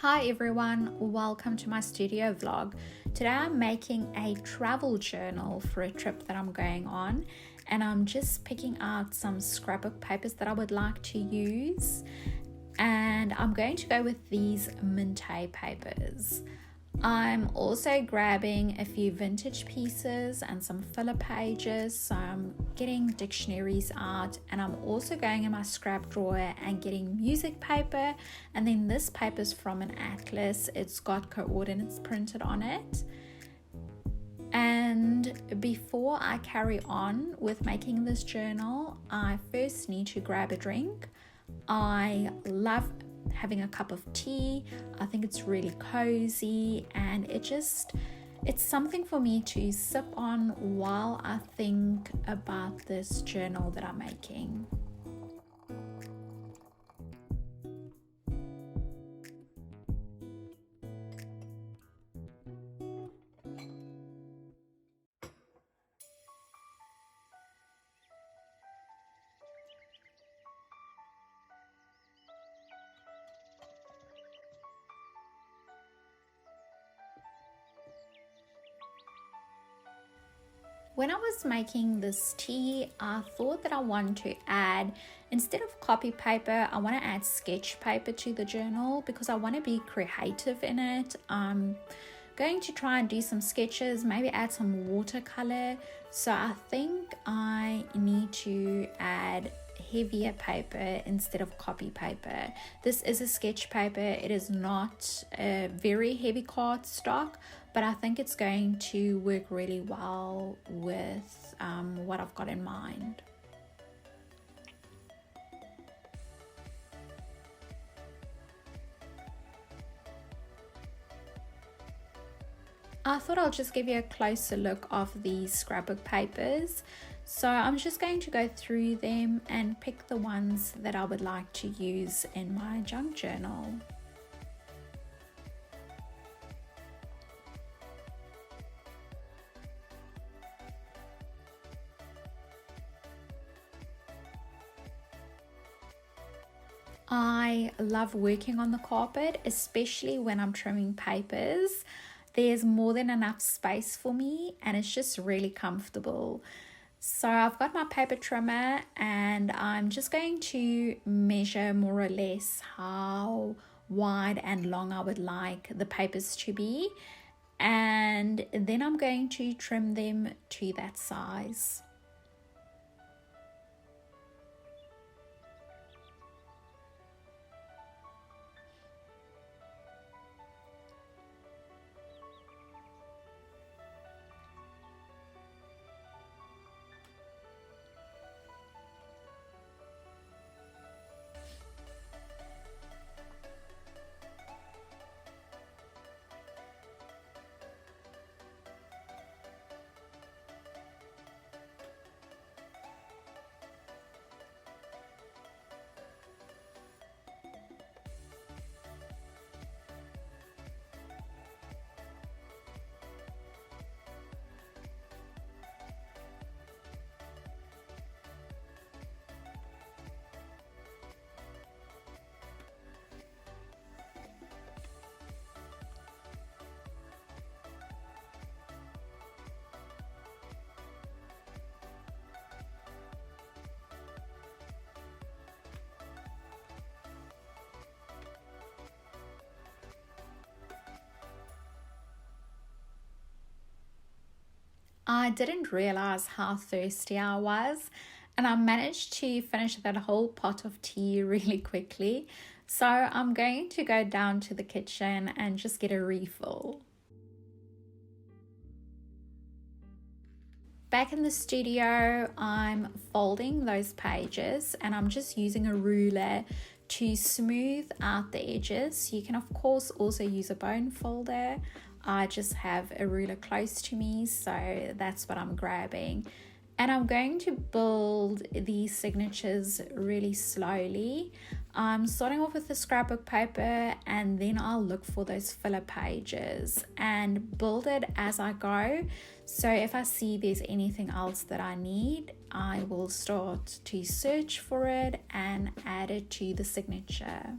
Hi everyone, welcome to my studio vlog. Today I'm making a travel journal for a trip that I'm going on, and I'm just picking out some scrapbook papers that I would like to use, and I'm going to go with these Minté papers. I'm also grabbing a few vintage pieces and some filler pages, so I'm getting dictionaries out, and I'm also going in my scrap drawer and getting music paper, and then this paper is from an atlas. It's got coordinates printed on it. And before I carry on with making this journal, I first need to grab a drink. I love having a cup of tea. I think it's really cozy, and it's something for me to sip on while I think about this journal that I'm making. When I was making this tea, I thought that I wanted to add, instead of copy paper, I want to add sketch paper to the journal because I want to be creative in it. I'm going to try and do some sketches, maybe add some watercolor. So I think I need to add heavier paper instead of copy paper. This is a sketch paper. It is not a very heavy cardstock, but I think it's going to work really well with what I've got in mind. I thought I'll just give you a closer look of these scrapbook papers. So I'm just going to go through them and pick the ones that I would like to use in my junk journal. I love working on the carpet, especially when I'm trimming papers. There's more than enough space for me, and it's just really comfortable. So I've got my paper trimmer, and I'm just going to measure more or less how wide and long I would like the papers to be, and then I'm going to trim them to that size. I didn't realize how thirsty I was, and I managed to finish that whole pot of tea really quickly. So I'm going to go down to the kitchen and just get a refill. Back in the studio, I'm folding those pages, and I'm just using a ruler to smooth out the edges. You can of course also use a bone folder. I just have a ruler close to me, so that's what I'm grabbing. And I'm going to build these signatures really slowly. I'm starting off with the scrapbook paper, and then I'll look for those filler pages and build it as I go. So if I see there's anything else that I need, I will start to search for it and add it to the signature.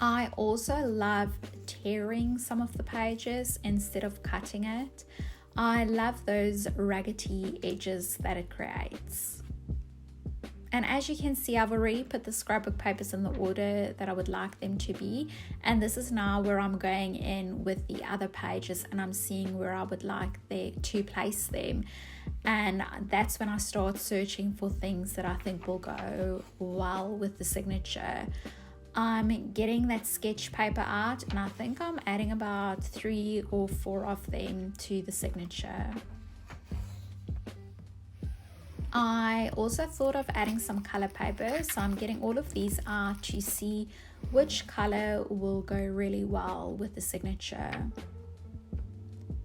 I also love tearing some of the pages instead of cutting it. I love those raggedy edges that it creates. And as you can see, I've already put the scrapbook papers in the order that I would like them to be. And this is now where I'm going in with the other pages and I'm seeing where I would like to place them. And that's when I start searching for things that I think will go well with the signature. I'm getting that sketch paper out and I think I'm adding about 3 or 4 of them to the signature. I also thought of adding some color paper, so I'm getting all of these out to see which color will go really well with the signature.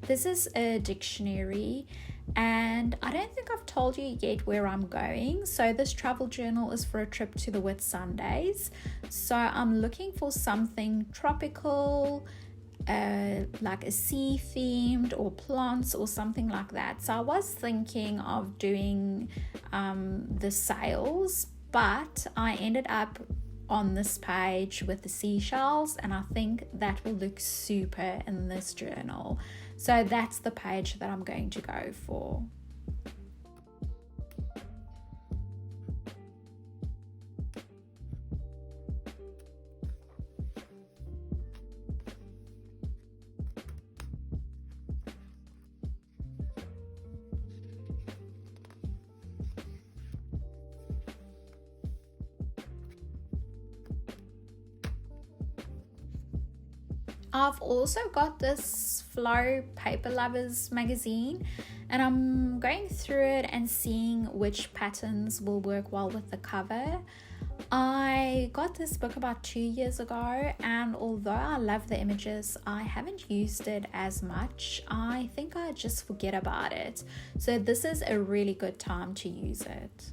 This is a dictionary and I don't think I've told you yet where I'm going. So this travel journal is for a trip to the Whitsundays. So I'm looking for something tropical, like a sea themed or plants or something like that. So I was thinking of doing the sails, but I ended up on this page with the seashells and I think that will look super in this journal. So that's the page that I'm going to go for. I've also got this Flow Paper Lovers magazine and I'm going through it and seeing which patterns will work well with the cover. I got this book about 2 years ago and although I love the images, I haven't used it as much. I think I just forget about it. So this is a really good time to use it.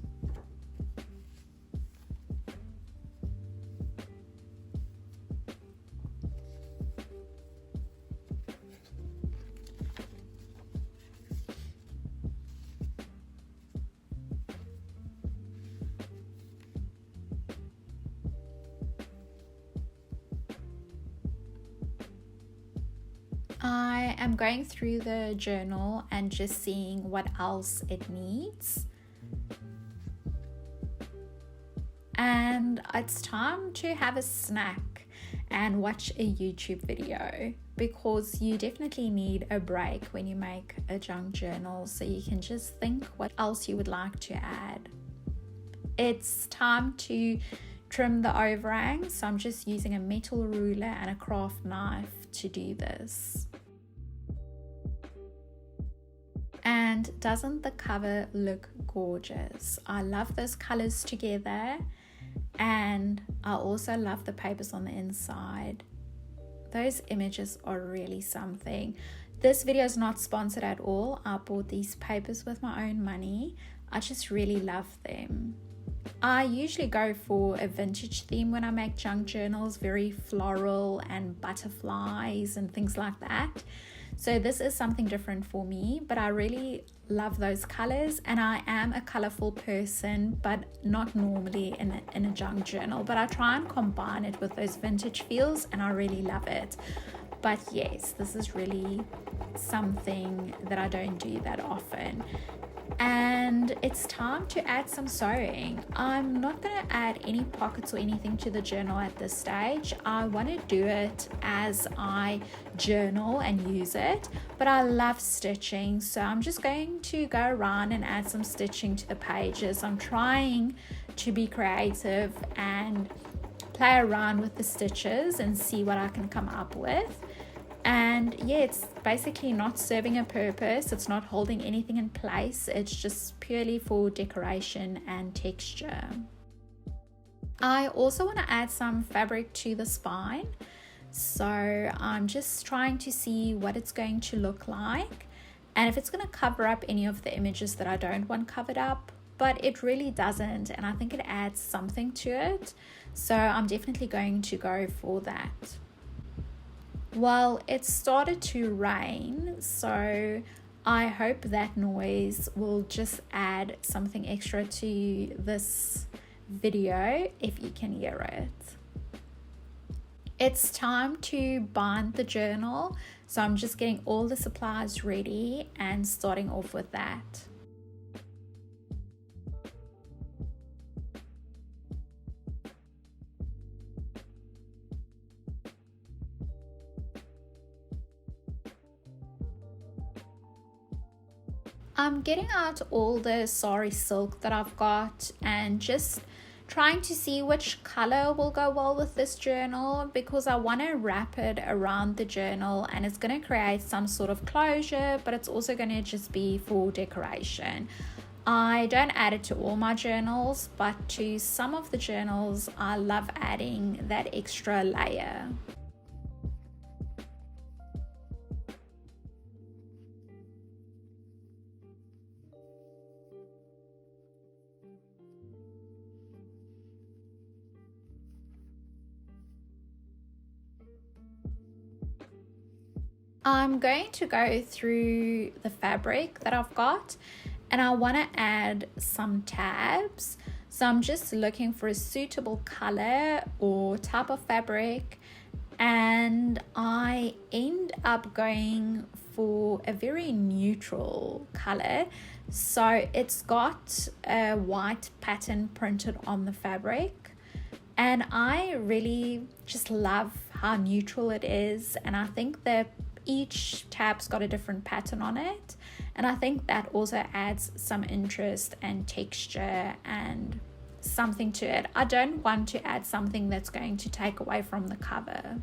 I am going through the journal and just seeing what else it needs. And it's time to have a snack and watch a YouTube video because you definitely need a break when you make a junk journal so you can just think what else you would like to add. It's time to trim the overhang, so I'm just using a metal ruler and a craft knife to do this. And doesn't the cover look gorgeous? I love those colors together and I also love the papers on the inside. Those images are really something. This video is not sponsored at all. I bought these papers with my own money. I just really love them. I usually go for a vintage theme when I make junk journals, very floral and butterflies and things like that. So this is something different for me, but I really love those colors and I am a colorful person, but not normally in a junk journal, but I try and combine it with those vintage feels and I really love it. But yes, this is really something that I don't do that often. And it's time to add some sewing. I'm not going to add any pockets or anything to the journal at this stage. I want to do it as I journal and use it, but I love stitching, so I'm just going to go around and add some stitching to the pages. I'm trying to be creative and play around with the stitches and see what I can come up with. And yeah, it's basically not serving a purpose. It's not holding anything in place. It's just purely for decoration and texture. I also want to add some fabric to the spine. So I'm just trying to see what it's going to look like and if it's going to cover up any of the images that I don't want covered up, but it really doesn't. And I think it adds something to it. So I'm definitely going to go for that. Well, it started to rain, so I hope that noise will just add something extra to this video if you can hear it. It's time to bind the journal, so I'm just getting all the supplies ready and starting off with that. I'm getting out all the sari silk that I've got and just trying to see which color will go well with this journal, because I want to wrap it around the journal and it's going to create some sort of closure, but it's also going to just be for decoration. I don't add it to all my journals, but to some of the journals I love adding that extra layer. I'm going to go through the fabric that I've got and I want to add some tabs. So I'm just looking for a suitable color or type of fabric, and I end up going for a very neutral color. So it's got a white pattern printed on the fabric, and I really just love how neutral it is, and I think that each tab's got a different pattern on it, and I think that also adds some interest and texture and something to it. I don't want to add something that's going to take away from the cover.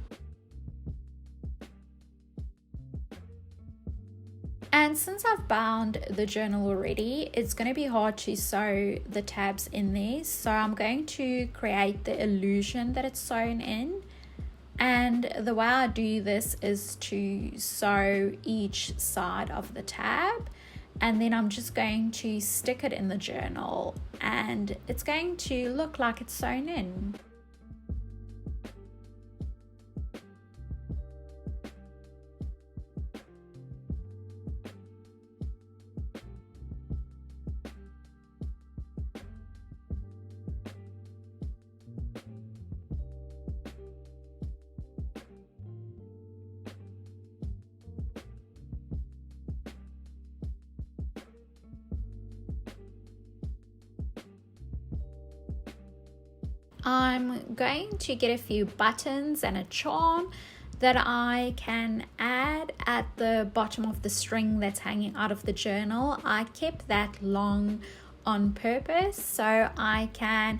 And since I've bound the journal already, it's going to be hard to sew the tabs in there, so I'm going to create the illusion that it's sewn in. And the way I do this is to sew each side of the tab, and then I'm just going to stick it in the journal and it's going to look like it's sewn in. I'm going to get a few buttons and a charm that I can add at the bottom of the string that's hanging out of the journal. I kept that long on purpose so I can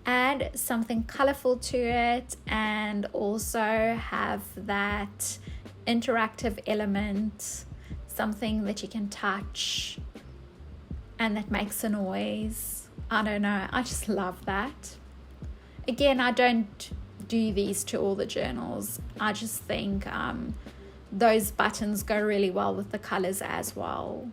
add something colorful to it and also have that interactive element, something that you can touch and that makes a noise. I don't know, I just love that. Again, I don't do these to all the journals. I just think those buttons go really well with the colors as well.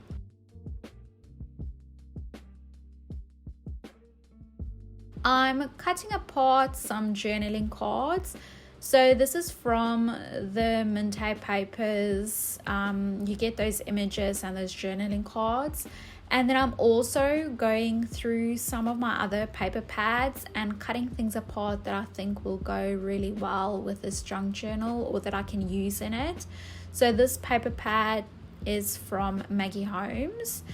I'm cutting apart some journaling cards. So this is from the Minte papers. You get those images and those journaling cards. And then I'm also going through some of my other paper pads and cutting things apart that I think will go really well with this junk journal or that I can use in it. So this paper pad is from Maggie Holmes.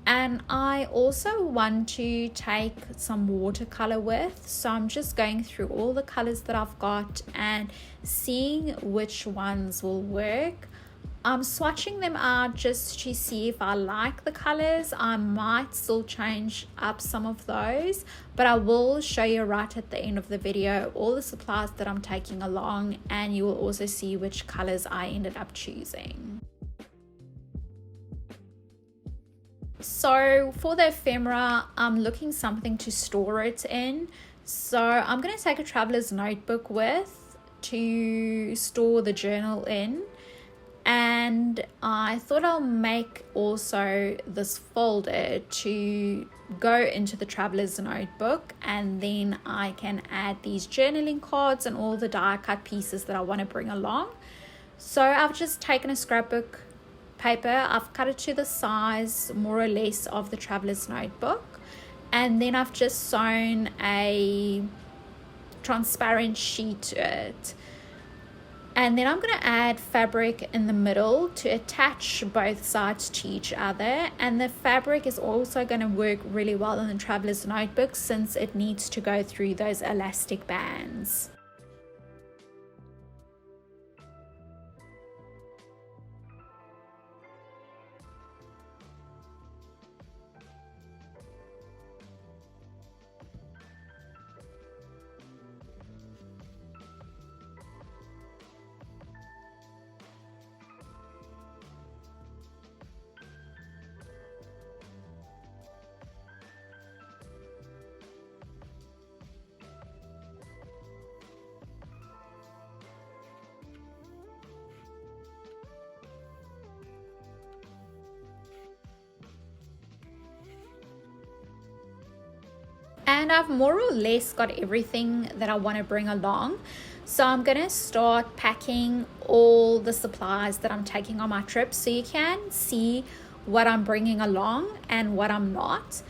And I also want to take some watercolor with. So I'm just going through all the colors that I've got and seeing which ones will work. I'm swatching them out just to see if I like the colors. I might still change up some of those, but I will show you right at the end of the video all the supplies that I'm taking along, and you will also see which colors I ended up choosing. So for the ephemera, I'm looking something to store it in. So I'm going to take a traveler's notebook with to store the journal in. And I thought I'll make also this folder to go into the traveler's notebook, and then I can add these journaling cards and all the die cut pieces that I want to bring along. So I've just taken a scrapbook paper, I've cut it to the size more or less of the traveler's notebook, and then I've just sewn a transparent sheet to it. And then I'm going to add fabric in the middle to attach both sides to each other. And the fabric is also going to work really well in the traveler's notebook since it needs to go through those elastic bands. And I've more or less got everything that I want to bring along. So I'm going to start packing all the supplies that I'm taking on my trip so you can see what I'm bringing along and what I'm not.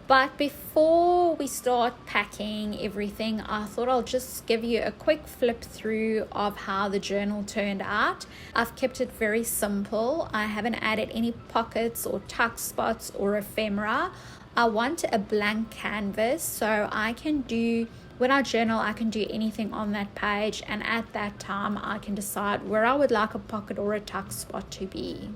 But before we start packing everything, I thought I'll just give you a quick flip through of how the journal turned out. I've kept it very simple. I haven't added any pockets or tuck spots or ephemera. I want a blank canvas so I can do, when I journal, I can do anything on that page, and at that time I can decide where I would like a pocket or a tuck spot to be.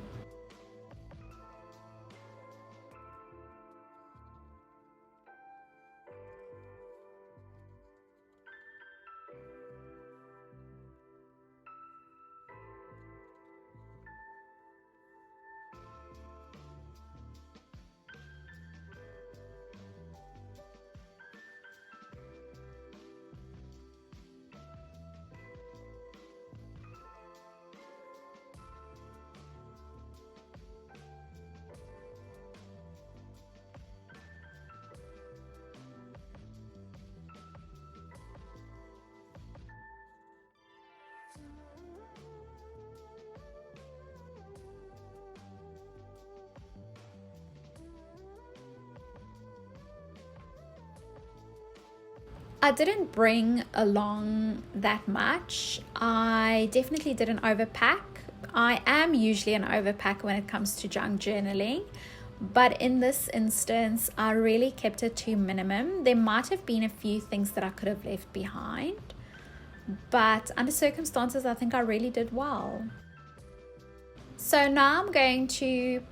I didn't bring along that much. I definitely didn't overpack. I am usually an overpack when it comes to junk journaling, but in this instance, I really kept it to minimum. There might have been a few things that I could have left behind, but under circumstances, I think I really did well. So now I'm going to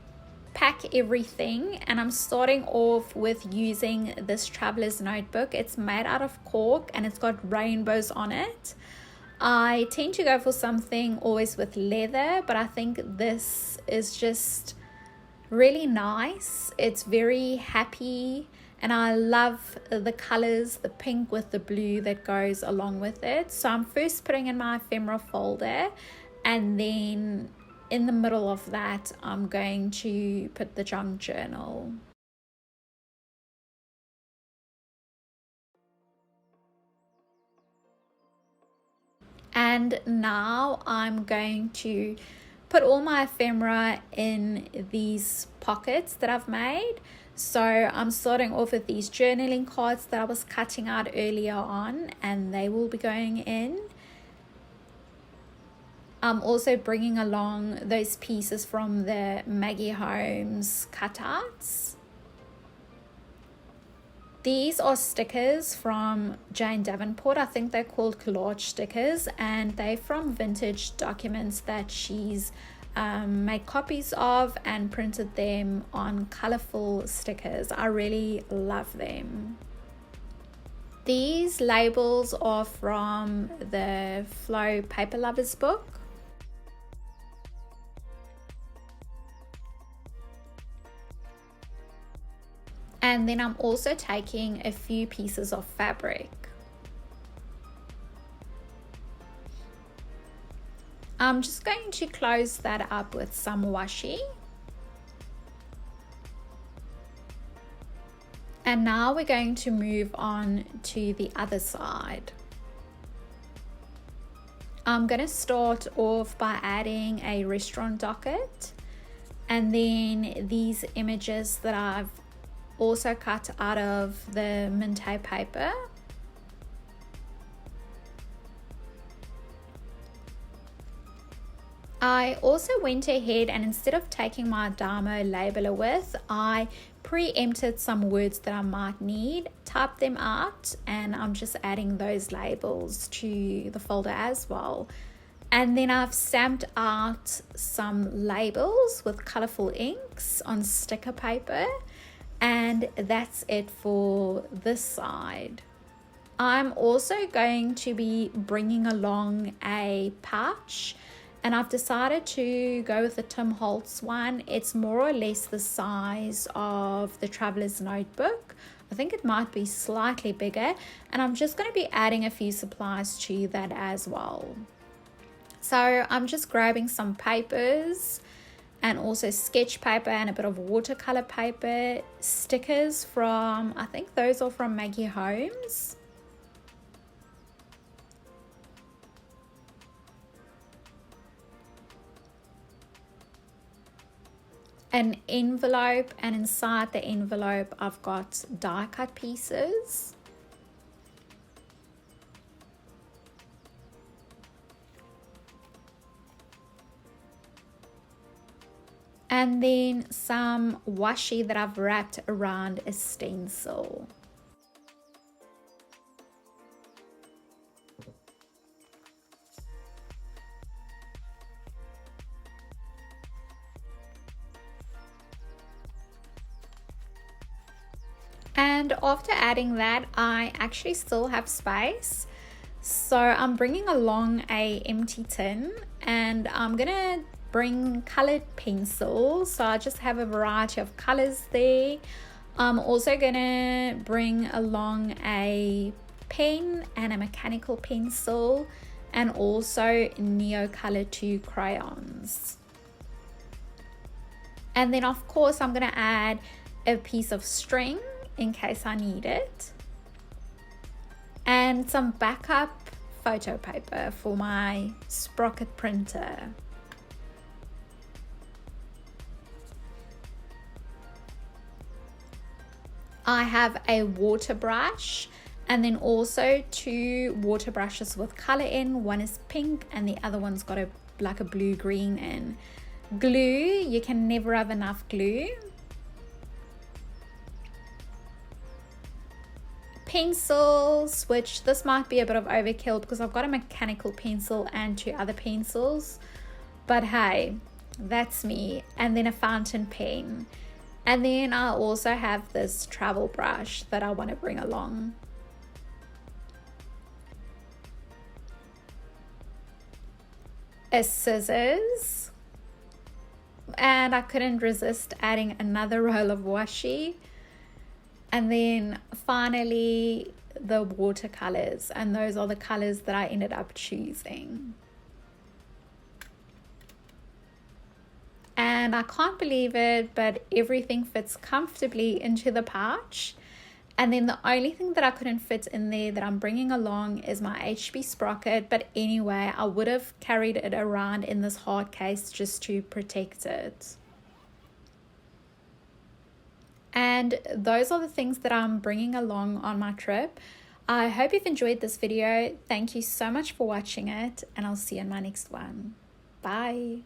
pack everything, and I'm starting off with using this traveler's notebook. It's made out of cork and it's got rainbows on it. I tend to go for something always with leather, but I think this is just really nice. It's very happy, and I love the colors, the pink with the blue that goes along with it. So I'm first putting in my ephemera folder, and then in the middle of that, I'm going to put the junk journal. And now I'm going to put all my ephemera in these pockets that I've made. So I'm starting off with these journaling cards that I was cutting out earlier on, and they will be going in. I'm also bringing along those pieces from the Maggie Holmes cutouts. These are stickers from Jane Davenport. I think they're called collage stickers, and they're from vintage documents that she's made copies of and printed them on colorful stickers. I really love them. These labels are from the Flow Paper Lovers book. And then I'm also taking a few pieces of fabric. I'm just going to close that up with some washi. And now we're going to move on to the other side. I'm going to start off by adding a restaurant docket, and then these images that I've also cut out of the Minte paper. I also went ahead and instead of taking my Damo labeler with, I preempted some words that I might need, typed them out, and I'm just adding those labels to the folder as well. And then I've stamped out some labels with colorful inks on sticker paper, and that's it for this side. I'm also going to be bringing along a pouch, and I've decided to go with the Tim Holtz one. It's more or less the size of the Traveler's Notebook. I think it might be slightly bigger, and I'm just going to be adding a few supplies to that as well. So I'm just grabbing some papers and also sketch paper and a bit of watercolor paper, stickers from, I think those are from Maggie Holmes. An envelope, and inside the envelope I've got die cut pieces. And then some washi that I've wrapped around a stencil. And after adding that, I actually still have space. So I'm bringing along a empty tin, and I'm gonna bring colored pencils. So I just have a variety of colors there. I'm also gonna bring along a pen and a mechanical pencil, and also Neocolor 2 crayons. And then of course I'm gonna add a piece of string in case I need it, and some backup photo paper for my sprocket printer. I have a water brush, and then also 2 water brushes with color in. One is pink and the other one's got like a blue green in. Glue, you can never have enough glue. Pencils, which this might be a bit of overkill because I've got a mechanical pencil and 2 other pencils, but hey, that's me. And then a fountain pen. And then I also have this travel brush that I want to bring along. A scissors. And I couldn't resist adding another roll of washi. And then finally the watercolors, and those are the colors that I ended up choosing. And I can't believe it, but everything fits comfortably into the pouch. And then the only thing that I couldn't fit in there that I'm bringing along is my HB sprocket. But anyway, I would have carried it around in this hard case just to protect it. And those are the things that I'm bringing along on my trip. I hope you've enjoyed this video. Thank you so much for watching it, and I'll see you in my next one. Bye.